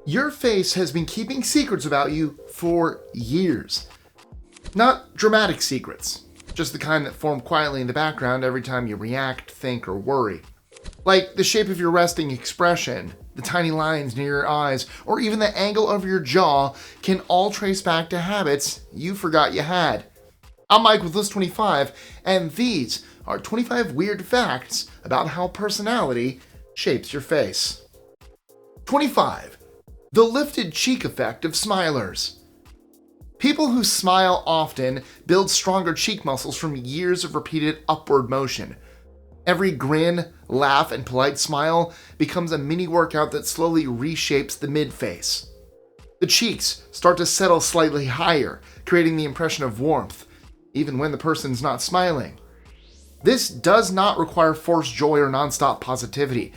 Your face has been keeping secrets about you for years. Not dramatic secrets, just the kind that form quietly in the background every time you react, think, or worry. Like the shape of your resting expression, the tiny lines near your eyes, or even the angle of your jaw can all trace back to habits you forgot you had. I'm Mike with List 25, and these are 25 weird facts about how personality shapes your face. 25. The lifted cheek effect of smilers. People who smile often build stronger cheek muscles from years of repeated upward motion. Every grin, laugh, and polite smile becomes a mini workout that slowly reshapes the mid-face. The cheeks start to settle slightly higher, creating the impression of warmth, even when the person's not smiling. This does not require forced joy or nonstop positivity.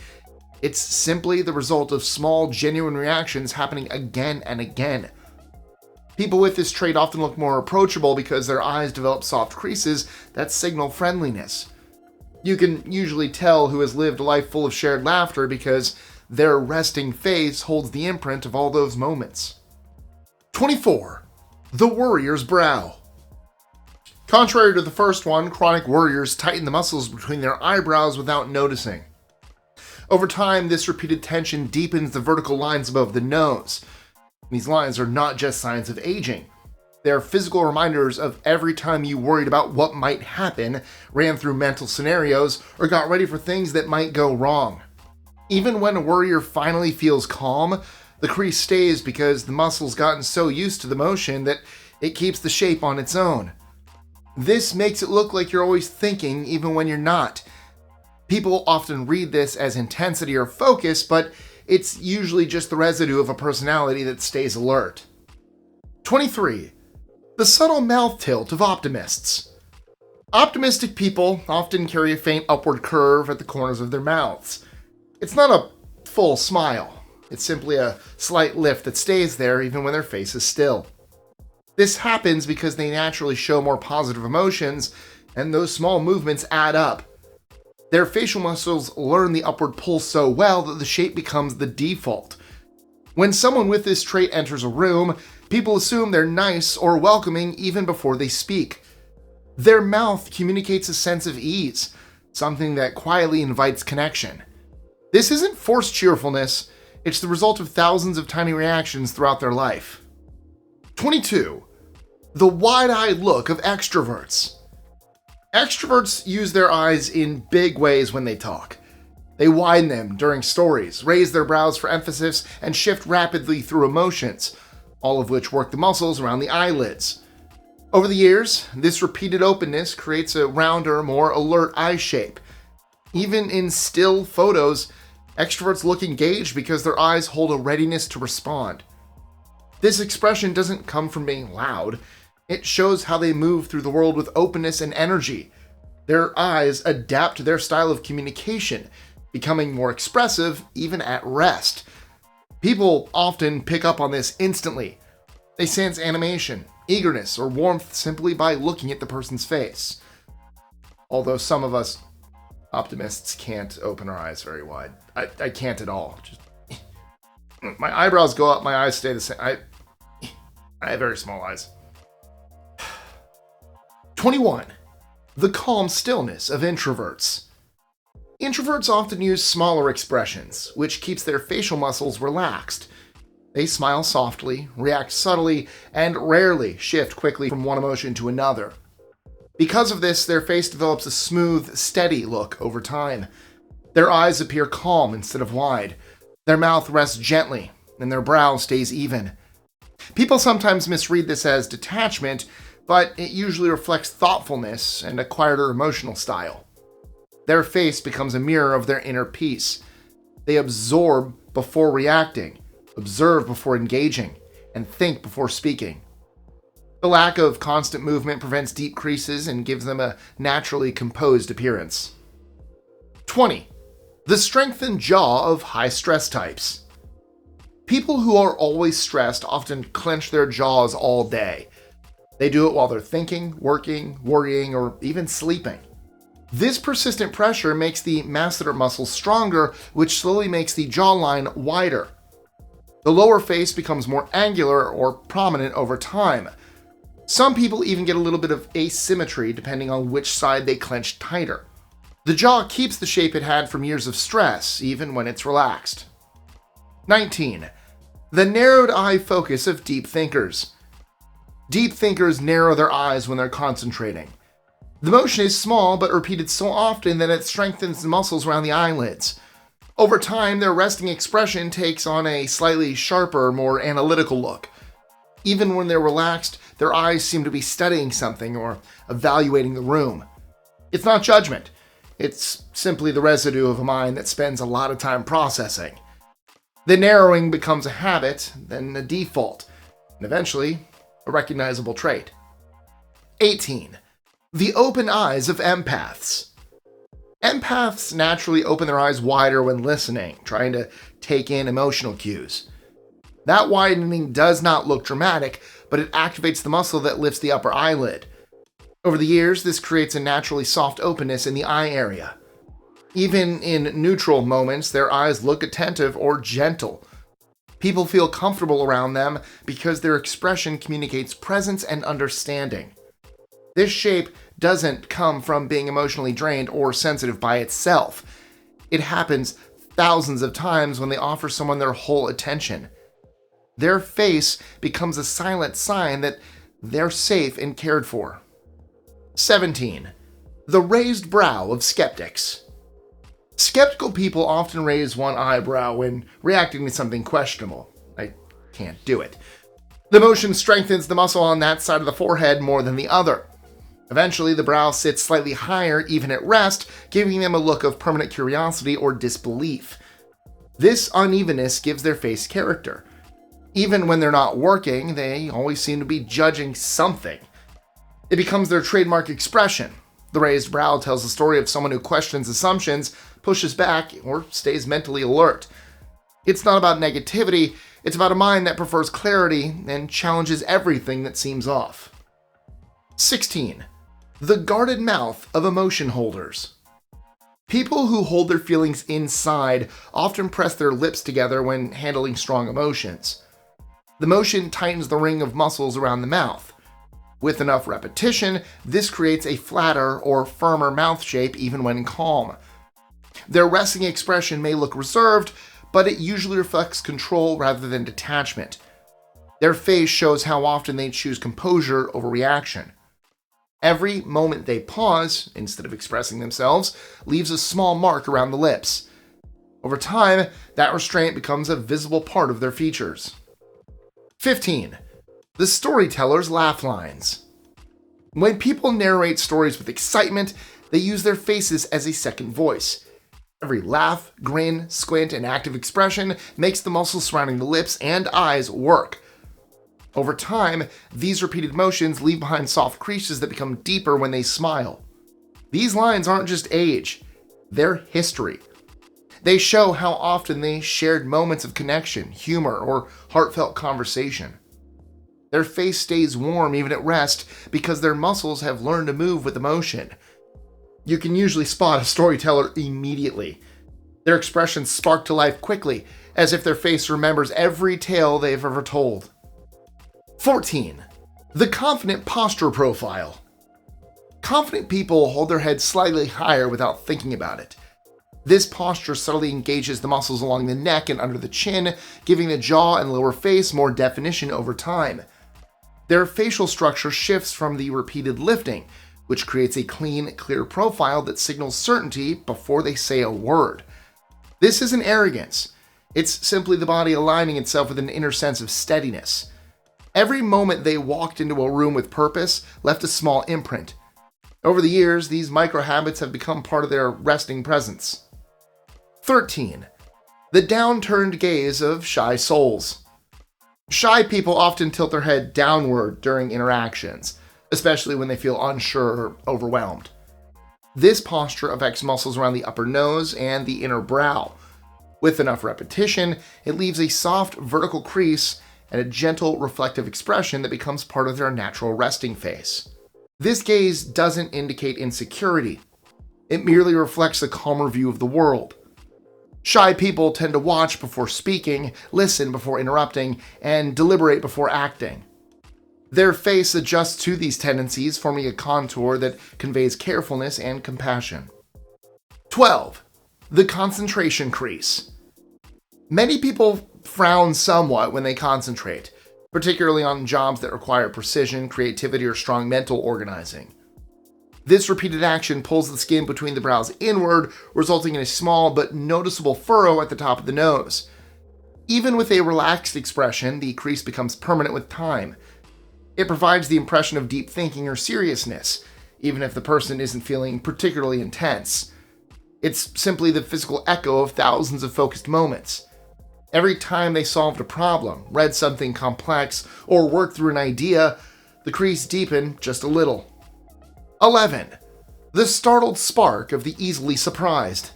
It's simply the result of small, genuine reactions happening again and again. People with this trait often look more approachable because their eyes develop soft creases that signal friendliness. You can usually tell who has lived a life full of shared laughter because their resting face holds the imprint of all those moments. 24. The Worrier's brow. Contrary to the first one, chronic worriers tighten the muscles between their eyebrows without noticing. Over time, this repeated tension deepens the vertical lines above the nose. These lines are not just signs of aging. They are physical reminders of every time you worried about what might happen, ran through mental scenarios, or got ready for things that might go wrong. Even when a worrier finally feels calm, the crease stays because the muscle's gotten so used to the motion that it keeps the shape on its own. This makes it look like you're always thinking even when you're not. People often read this as intensity or focus, but it's usually just the residue of a personality that stays alert. 23. The subtle mouth tilt of optimists. Optimistic people often carry a faint upward curve at the corners of their mouths. It's not a full smile. It's simply a slight lift that stays there even when their face is still. This happens because they naturally show more positive emotions, and those small movements add up. Their facial muscles learn the upward pull so well that the shape becomes the default. When someone with this trait enters a room, people assume they're nice or welcoming even before they speak. Their mouth communicates a sense of ease, something that quietly invites connection. This isn't forced cheerfulness, it's the result of thousands of tiny reactions throughout their life. 22. The wide-eyed look of extroverts. Extroverts use their eyes in big ways when they talk. They widen them during stories, raise their brows for emphasis, and shift rapidly through emotions, all of which work the muscles around the eyelids. Over the years, this repeated openness creates a rounder, more alert eye shape. Even in still photos, extroverts look engaged because their eyes hold a readiness to respond. This expression doesn't come from being loud. It shows how they move through the world with openness and energy. Their eyes adapt to their style of communication, becoming more expressive even at rest. People often pick up on this instantly. They sense animation, eagerness, or warmth simply by looking at the person's face. Although some of us optimists can't open our eyes very wide. I can't at all. Just my eyebrows go up, my eyes stay the same. I have very small eyes. 21. The calm stillness of introverts. Introverts often use smaller expressions, which keeps their facial muscles relaxed. They smile softly, react subtly, and rarely shift quickly from one emotion to another. Because of this, their face develops a smooth, steady look over time. Their eyes appear calm instead of wide. Their mouth rests gently, and their brow stays even. People sometimes misread this as detachment, but it usually reflects thoughtfulness and a quieter emotional style. Their face becomes a mirror of their inner peace. They absorb before reacting, observe before engaging, and think before speaking. The lack of constant movement prevents deep creases and gives them a naturally composed appearance. 20. The strengthened jaw of high-stress types. People who are always stressed often clench their jaws all day. They do it while they're thinking, working, worrying, or even sleeping. This persistent pressure makes the masseter muscles stronger, which slowly makes the jawline wider. The lower face becomes more angular or prominent over time. Some people even get a little bit of asymmetry depending on which side they clench tighter. The jaw keeps the shape it had from years of stress, even when it's relaxed. 19. The narrowed eye focus of deep thinkers. Deep thinkers narrow their eyes when they're concentrating. The motion is small but repeated so often that it strengthens the muscles around the eyelids. Over time, their resting expression takes on a slightly sharper, more analytical look. Even when they're relaxed, their eyes seem to be studying something or evaluating the room. It's not judgment. It's simply the residue of a mind that spends a lot of time processing. The narrowing becomes a habit, then a default, and eventually a recognizable trait. 18. The open eyes of empaths. Empaths naturally open their eyes wider when listening, trying to take in emotional cues. That widening does not look dramatic, but it activates the muscle that lifts the upper eyelid. Over the years, this creates a naturally soft openness in the eye area. Even in neutral moments, their eyes look attentive or gentle. People feel comfortable around them because their expression communicates presence and understanding. This shape doesn't come from being emotionally drained or sensitive by itself. It happens thousands of times when they offer someone their whole attention. Their face becomes a silent sign that they're safe and cared for. 17. The raised brow of skeptics. Skeptical people often raise one eyebrow when reacting to something questionable. I can't do it. The motion strengthens the muscle on that side of the forehead more than the other. Eventually, the brow sits slightly higher, even at rest, giving them a look of permanent curiosity or disbelief. This unevenness gives their face character. Even when they're not working, they always seem to be judging something. It becomes their trademark expression. The raised brow tells the story of someone who questions assumptions, pushes back, or stays mentally alert. It's not about negativity, it's about a mind that prefers clarity and challenges everything that seems off. 16. The guarded mouth of emotion holders. People who hold their feelings inside often press their lips together when handling strong emotions. The motion tightens the ring of muscles around the mouth. With enough repetition, this creates a flatter or firmer mouth shape even when calm. Their resting expression may look reserved, but it usually reflects control rather than detachment. Their face shows how often they choose composure over reaction. Every moment they pause, instead of expressing themselves, leaves a small mark around the lips. Over time, that restraint becomes a visible part of their features. 15. The storyteller's laugh lines. When people narrate stories with excitement, they use their faces as a second voice. Every laugh, grin, squint, and active expression makes the muscles surrounding the lips and eyes work. Over time, these repeated motions leave behind soft creases that become deeper when they smile. These lines aren't just age, they're history. They show how often they shared moments of connection, humor, or heartfelt conversation. Their face stays warm even at rest because their muscles have learned to move with emotion. You can usually spot a storyteller immediately. Their expressions spark to life quickly, as if their face remembers every tale they've ever told. 14. The confident posture profile. Confident people hold their heads slightly higher without thinking about it. This posture subtly engages the muscles along the neck and under the chin, giving the jaw and lower face more definition over time. Their facial structure shifts from the repeated lifting, which creates a clean, clear profile that signals certainty before they say a word. This isn't arrogance. It's simply the body aligning itself with an inner sense of steadiness. Every moment they walked into a room with purpose left a small imprint. Over the years, these micro habits have become part of their resting presence. 13. The downturned gaze of shy souls. Shy people often tilt their head downward during interactions, especially when they feel unsure or overwhelmed. This posture affects muscles around the upper nose and the inner brow. With enough repetition, it leaves a soft vertical crease and a gentle reflective expression that becomes part of their natural resting face. This gaze doesn't indicate insecurity. It merely reflects a calmer view of the world. Shy people tend to watch before speaking, listen before interrupting, and deliberate before acting. Their face adjusts to these tendencies, forming a contour that conveys carefulness and compassion. 12. The Concentration Crease. Many people frown somewhat when they concentrate, particularly on jobs that require precision, creativity, or strong mental organizing. This repeated action pulls the skin between the brows inward, resulting in a small but noticeable furrow at the top of the nose. Even with a relaxed expression, the crease becomes permanent with time. It provides the impression of deep thinking or seriousness, even if the person isn't feeling particularly intense. It's simply the physical echo of thousands of focused moments. Every time they solved a problem, read something complex, or worked through an idea, the crease deepened just a little. 11. The startled spark of the easily surprised.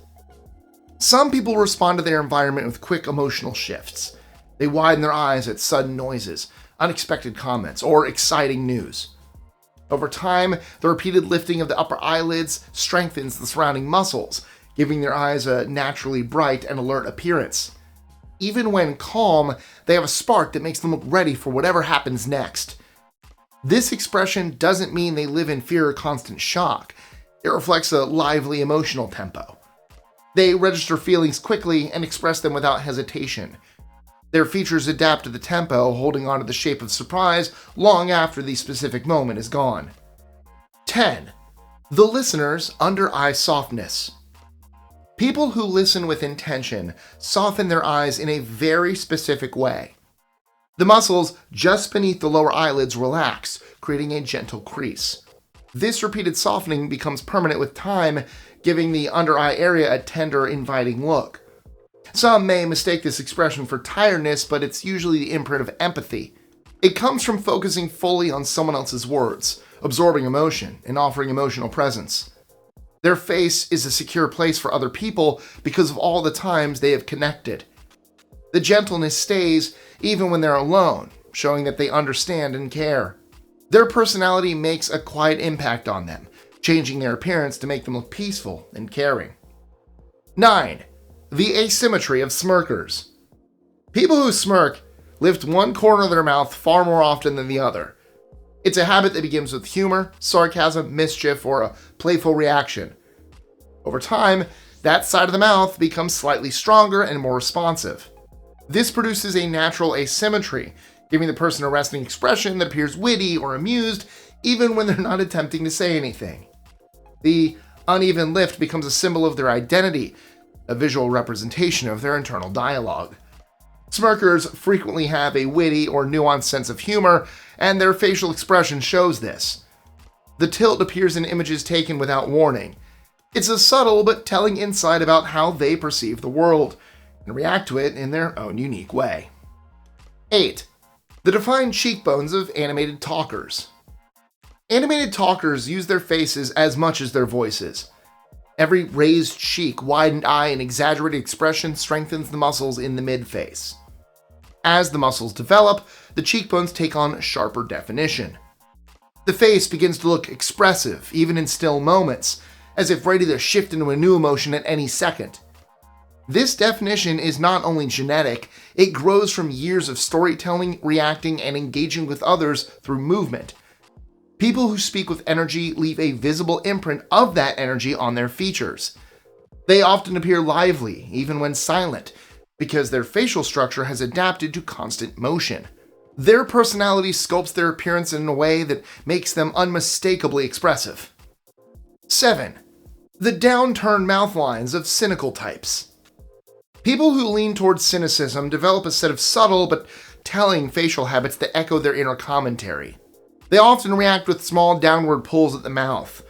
Some people respond to their environment with quick emotional shifts. They widen their eyes at sudden noises, unexpected comments, or exciting news. Over time, the repeated lifting of the upper eyelids strengthens the surrounding muscles, giving their eyes a naturally bright and alert appearance. Even when calm, they have a spark that makes them look ready for whatever happens next. This expression doesn't mean they live in fear or constant shock. It reflects a lively emotional tempo. They register feelings quickly and express them without hesitation. Their features adapt to the tempo, holding on to the shape of surprise long after the specific moment is gone. 10. The listener's under-eye softness. People who listen with intention soften their eyes in a very specific way. The muscles just beneath the lower eyelids relax, creating a gentle crease. This repeated softening becomes permanent with time, giving the under-eye area a tender, inviting look. Some may mistake this expression for tiredness, but it's usually the imprint of empathy. It comes from focusing fully on someone else's words, absorbing emotion, and offering emotional presence. Their face is a secure place for other people because of all the times they have connected. The gentleness stays even when they're alone, showing that they understand and care. Their personality makes a quiet impact on them, changing their appearance to make them look peaceful and caring. 9. The asymmetry of smirkers. People who smirk lift one corner of their mouth far more often than the other. It's a habit that begins with humor, sarcasm, mischief, or a playful reaction. Over time, that side of the mouth becomes slightly stronger and more responsive. This produces a natural asymmetry, giving the person a resting expression that appears witty or amused, even when they're not attempting to say anything. The uneven lift becomes a symbol of their identity, a visual representation of their internal dialogue. Smirkers frequently have a witty or nuanced sense of humor, and their facial expression shows this. The tilt appears in images taken without warning. It's a subtle but telling insight about how they perceive the world, and react to it in their own unique way. 8. The defined cheekbones of animated talkers. Animated talkers use their faces as much as their voices. Every raised cheek, widened eye, and exaggerated expression strengthens the muscles in the mid-face. As the muscles develop, the cheekbones take on sharper definition. The face begins to look expressive, even in still moments, as if ready to shift into a new emotion at any second. This definition is not only genetic, it grows from years of storytelling, reacting, and engaging with others through movement. People who speak with energy leave a visible imprint of that energy on their features. They often appear lively, even when silent, because their facial structure has adapted to constant motion. Their personality sculpts their appearance in a way that makes them unmistakably expressive. 7. The downturned mouth lines of cynical types. People who lean towards cynicism develop a set of subtle but telling facial habits that echo their inner commentary. They often react with small downward pulls at the mouth.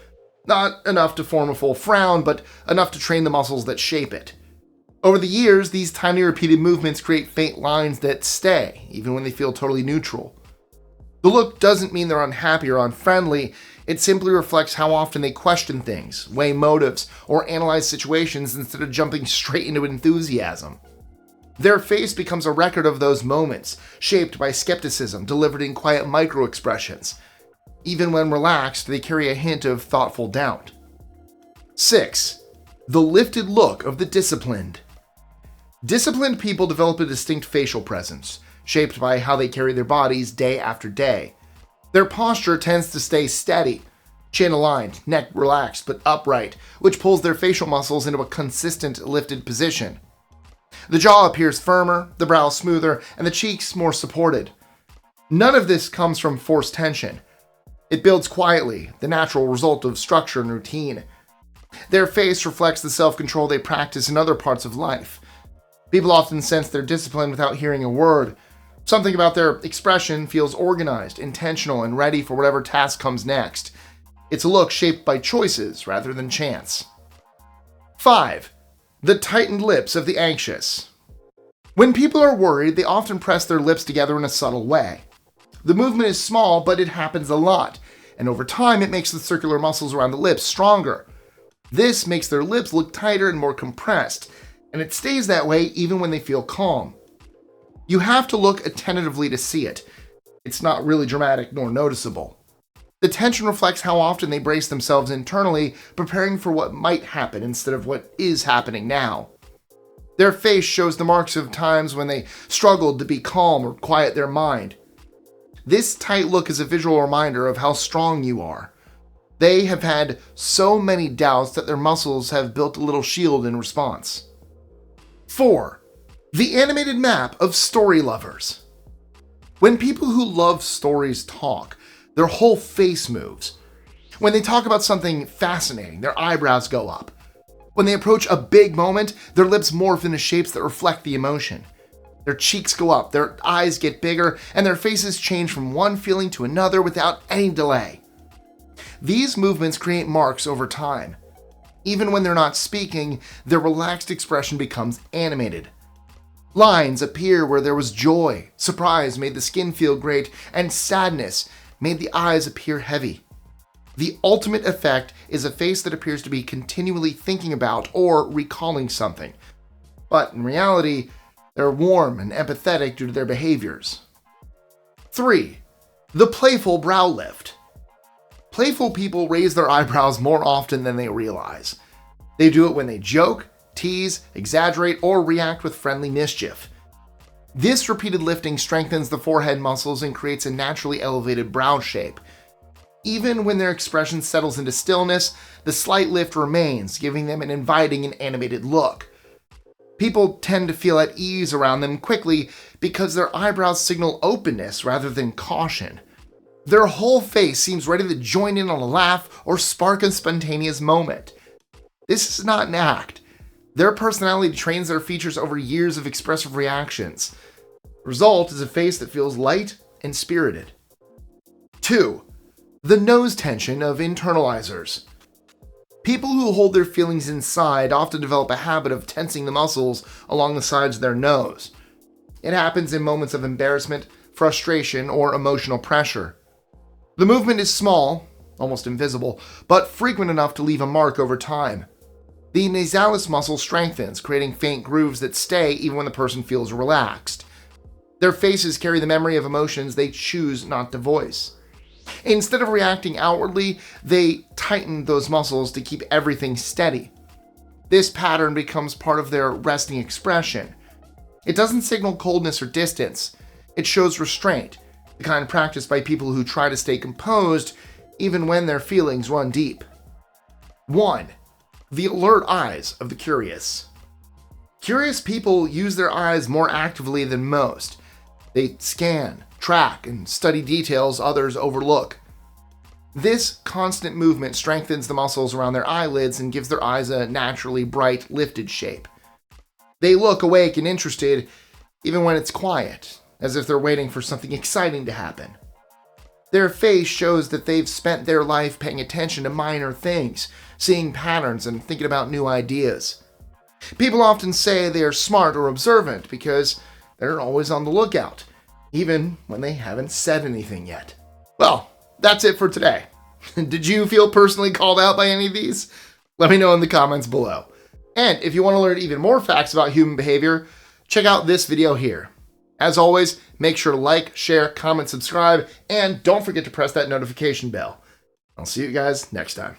Not enough to form a full frown, but enough to train the muscles that shape it. Over the years, these tiny repeated movements create faint lines that stay, even when they feel totally neutral. The look doesn't mean they're unhappy or unfriendly, it simply reflects how often they question things, weigh motives, or analyze situations instead of jumping straight into enthusiasm. Their face becomes a record of those moments, shaped by skepticism delivered in quiet micro-expressions. Even when relaxed, they carry a hint of thoughtful doubt. 6. The lifted look of the disciplined. Disciplined people develop a distinct facial presence, shaped by how they carry their bodies day after day. Their posture tends to stay steady, chin aligned, neck relaxed but upright, which pulls their facial muscles into a consistent lifted position. The jaw appears firmer, the brow smoother, and the cheeks more supported. None of this comes from forced tension. It builds quietly, the natural result of structure and routine. Their face reflects the self-control they practice in other parts of life. People often sense their discipline without hearing a word. Something about their expression feels organized, intentional, and ready for whatever task comes next. It's a look shaped by choices rather than chance. 5. The tightened lips of the anxious. When people are worried, they often press their lips together in a subtle way. The movement is small, but it happens a lot, and over time it makes the circular muscles around the lips stronger. This makes their lips look tighter and more compressed, and it stays that way even when they feel calm. You have to look attentively to see it. It's not really dramatic nor noticeable. The tension reflects how often they brace themselves internally, preparing for what might happen instead of what is happening now. Their face shows the marks of times when they struggled to be calm or quiet their mind. This tight look is a visual reminder of how strong you are. They have had so many doubts that their muscles have built a little shield in response. 4. The animated map of story lovers. When people who love stories talk, their whole face moves. When they talk about something fascinating, their eyebrows go up. When they approach a big moment, their lips morph into shapes that reflect the emotion. Their cheeks go up, their eyes get bigger, and their faces change from one feeling to another without any delay. These movements create marks over time. Even when they're not speaking, their relaxed expression becomes animated. Lines appear where there was joy, surprise made the skin feel great, and sadness made the eyes appear heavy. The ultimate effect is a face that appears to be continually thinking about or recalling something. But in reality, they're warm and empathetic due to their behaviors. 3. The playful brow lift. Playful people raise their eyebrows more often than they realize. They do it when they joke, tease, exaggerate, or react with friendly mischief. This repeated lifting strengthens the forehead muscles and creates a naturally elevated brow shape. Even when their expression settles into stillness, the slight lift remains, giving them an inviting and animated look. People tend to feel at ease around them quickly because their eyebrows signal openness rather than caution. Their whole face seems ready to join in on a laugh or spark a spontaneous moment. This is not an act. Their personality trains their features over years of expressive reactions. The result is a face that feels light and spirited. 2. The nose tension of internalizers. People who hold their feelings inside often develop a habit of tensing the muscles along the sides of their nose. It happens in moments of embarrassment, frustration, or emotional pressure. The movement is small, almost invisible, but frequent enough to leave a mark over time. The nasalis muscle strengthens, creating faint grooves that stay even when the person feels relaxed. Their faces carry the memory of emotions they choose not to voice. Instead of reacting outwardly, they tighten those muscles to keep everything steady. This pattern becomes part of their resting expression. It doesn't signal coldness or distance. It shows restraint, the kind practiced by people who try to stay composed even when their feelings run deep. 1. The alert eyes of the curious. Curious people use their eyes more actively than most. They scan, track, and study details others overlook. This constant movement strengthens the muscles around their eyelids and gives their eyes a naturally bright, lifted shape. They look awake and interested even when it's quiet, as if they're waiting for something exciting to happen. Their face shows that they've spent their life paying attention to minor things, seeing patterns and thinking about new ideas. People often say they are smart or observant because they're always on the lookout, even when they haven't said anything yet. Well, that's it for today. Did you feel personally called out by any of these? Let me know in the comments below. And if you want to learn even more facts about human behavior, check out this video here. As always, make sure to like, share, comment, subscribe, and don't forget to press that notification bell. I'll see you guys next time.